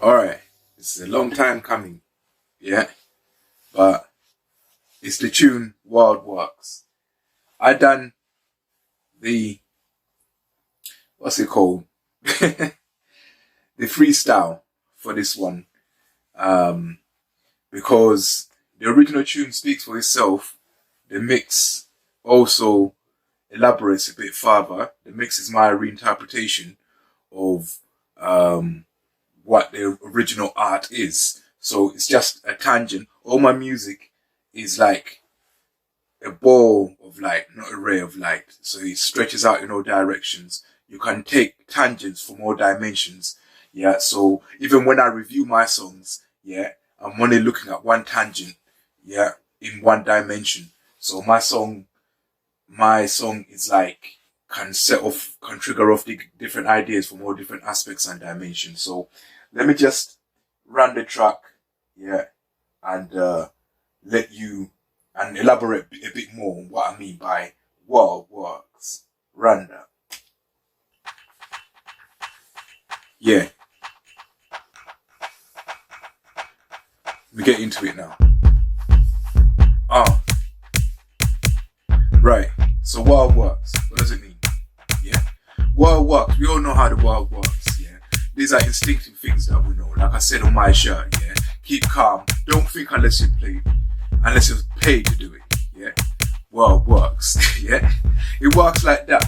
Alright, this is a long time coming, yeah, but it's the tune Wild Works. I done the, what's it called? The freestyle for this one, because the original tune speaks for itself. The mix also elaborates a bit further. The mix is my reinterpretation of what the original art is. So it's just a tangent. All my music is like a ball of light, not a ray of light. So it stretches out in all directions. You can take tangents from all dimensions. Yeah. So even when I review my songs, yeah, I'm only looking at one tangent, yeah, in one dimension. So my song is like, can trigger off the different ideas from all different aspects and dimensions. So let me just run the track, yeah, and let you and elaborate a bit more on what I mean by Wild Works. Run that. Yeah. We get into it now. Right. So Wild Works. What does it mean? Yeah. Wild Works. We all know how the world works. Yeah. These are instinctive things that we know. Like I said on my shirt. Yeah. Keep calm. Don't think unless you're paid to do it. Yeah. World works. Yeah. It works like that.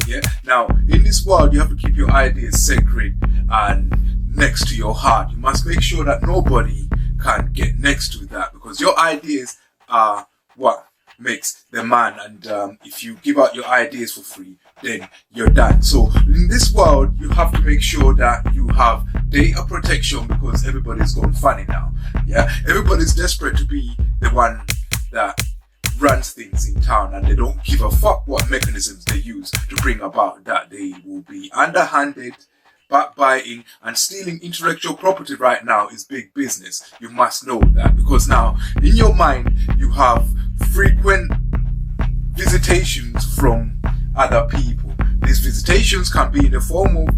Yeah. Now, in this world, you have to keep your ideas sacred and next to your heart. You must make sure that nobody can get next to that, because your ideas are what makes the man. And if you give out your ideas for free, then you're done. So in this world, you have to make sure that you have data protection, because everybody's gone funny now. Yeah, everybody's desperate to be the one that runs things in town, and they don't give a fuck what mechanisms they use to bring about that. They will be underhanded. Backbiting and stealing intellectual property right now is big business. You must know that, because now in your mind you have frequent visitations from other people. These visitations can be in the form of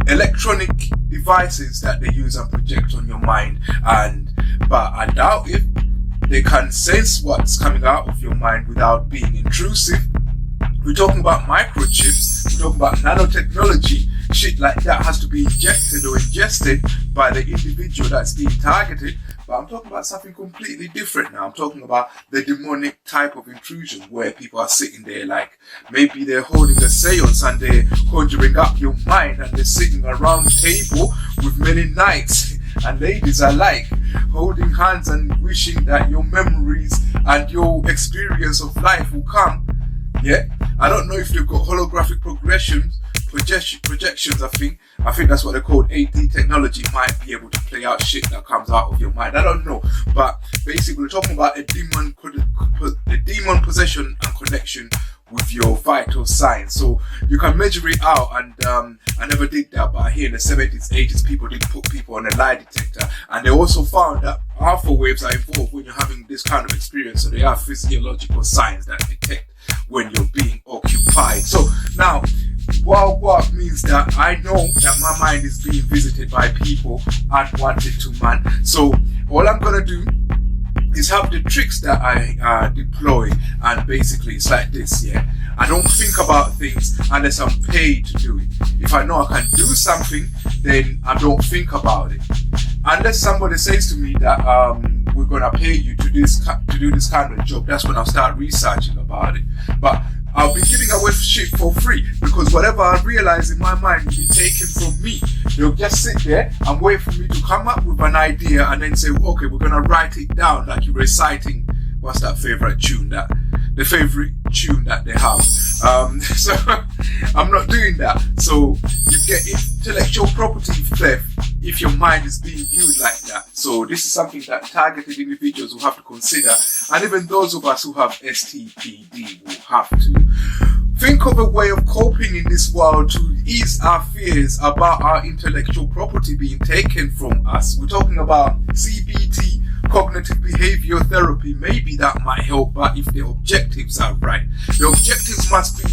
electronic devices that they use and project on your mind, but I doubt if they can sense what's coming out of your mind without being intrusive. We're talking about microchips, we're talking about nanotechnology. Shit like that has to be injected or ingested by the individual that's being targeted. But I'm talking about something completely different now. I'm talking about the demonic type of intrusion, where people are sitting there like, maybe they're holding a seance and they're conjuring up your mind, and they're sitting around a table with many knights and ladies alike, holding hands and wishing that your memories and your experience of life will come. Yeah, I don't know if they've got holographic projections. I think that's what they're called. AD technology might be able to play out shit that comes out of your mind. I don't know, but basically we're talking about a demon possession and connection with your vital signs. So you can measure it out, and I never did that, but here in the 70s, 80s, people did put people on a lie detector, and they also found that alpha waves are involved when you're having this kind of experience. So they are physiological signs that detect when you're being occupied. So now, wild work means that I know that my mind is being visited by people unwanted to man. So all I'm gonna do is have the tricks that I deploy, and basically it's like this, yeah. I don't think about things unless I'm paid to do it. If I know I can do something, then I don't think about it. Unless somebody says to me that we're gonna pay you to do this kind of job, that's when I'll start researching about it. But I'll be giving away shit for free, because whatever I realize in my mind will be taken from me. They'll just sit there and wait for me to come up with an idea and then say, okay, we're gonna write it down, like you're reciting, what's that favorite tune that they have. So I'm not doing that. So you get intellectual property theft if your mind is being viewed like that. So this is something that targeted individuals will have to consider, and even those of us who have STPD will have to think of a way of coping in this world to ease our fears about our intellectual property being taken from us. We're talking about CBT, cognitive behavior therapy. Maybe that might help, but if the objectives are right, the objectives must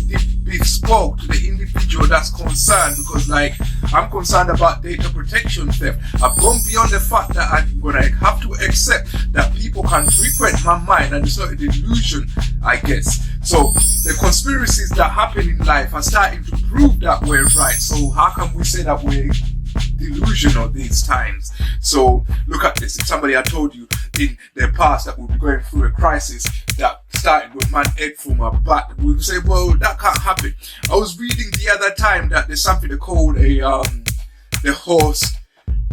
be bespoke to the individual that's concerned, because like I'm concerned about data protection theft. I've gone beyond the fact that I'm gonna have to accept that people can frequent my mind and it's not a delusion, I guess. So the conspiracies that happen in life are starting to prove that we're right. So how can we say that we're delusional these times? So look at this. If somebody had told you in their past that we'll be going through a crisis that started with man egg from a bat, we would say, well, that can't happen. I was reading the other time that there's something they call the host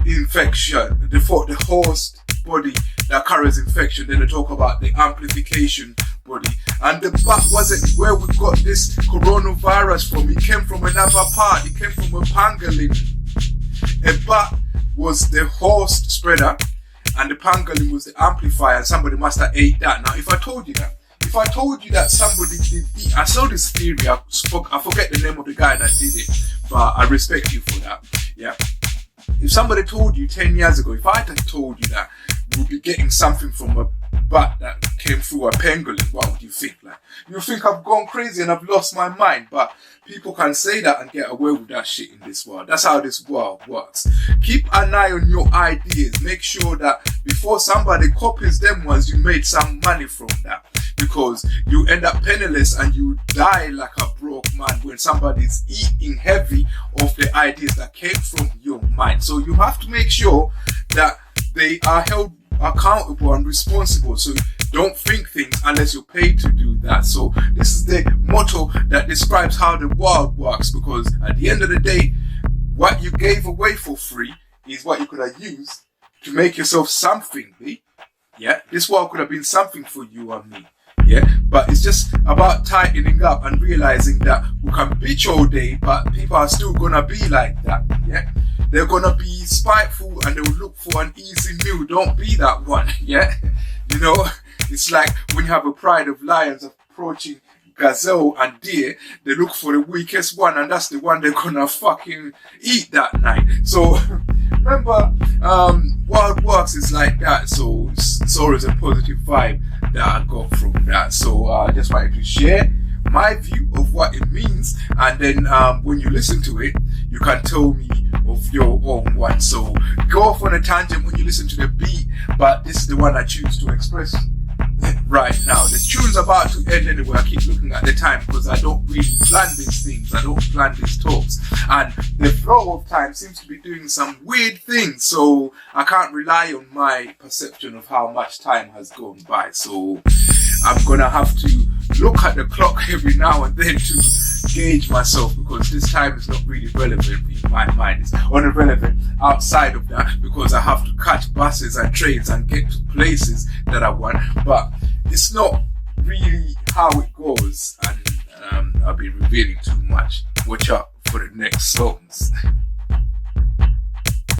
infection, the host body that carries infection. Then they talk about the amplification body, and the bat wasn't where we got this coronavirus from. It came from another part. It came from a pangolin. A bat was the host spreader and the pangolin was the amplifier, and somebody must have ate that. Now if I told you that somebody did eat, I saw this theory, I forget the name of the guy that did it, but I respect you for that. Yeah. If somebody told you 10 years ago, if I had told you that we'll be getting something from a bat that came through a pangolin, what would you think? Like, you think I've gone crazy and I've lost my mind, but people can say that and get away with that shit in this world. That's how this world works. Keep an eye on your ideas. Make sure that before somebody copies them ones, you made some money from that, because you end up penniless and you die like a broke man when somebody's eating heavy of the ideas that came from your mind. So you have to make sure that they are held accountable and responsible. So don't think things unless you're paid to do that. So this is the motto that describes how the world works, because at the end of the day, what you gave away for free is what you could have used to make yourself something. Yeah, this world could have been something for you and me. Yeah, but it's just about tightening up and realizing that we can bitch all day, but people are still gonna be like that. Yeah, they're gonna be spiteful and they'll look for an easy meal. Don't be that one. Yeah, you know, it's like when you have a pride of lions approaching gazelle and deer, they look for the weakest one, and that's the one they're gonna fucking eat that night. So remember, Wild Works is like that. So it's always a positive vibe that I got from that. So I just wanted to share my view of what it means, and then when you listen to it, you can tell me of your own one. So go off on a tangent when you listen to the beat, but this is the one I choose to express right now. The tune's about to end anyway. I keep looking at the time because I don't really plan these things. I don't plan these talks, and the flow of time seems to be doing some weird things, so I can't rely on my perception of how much time has gone by. So I'm gonna have to look at the clock every now and then to gauge myself, because this time is not really relevant in my mind. It's irrelevant outside of that, because I have to catch buses and trains and get to places that I want, but it's not really how it goes, and I'll be revealing too much. Watch out for the next songs.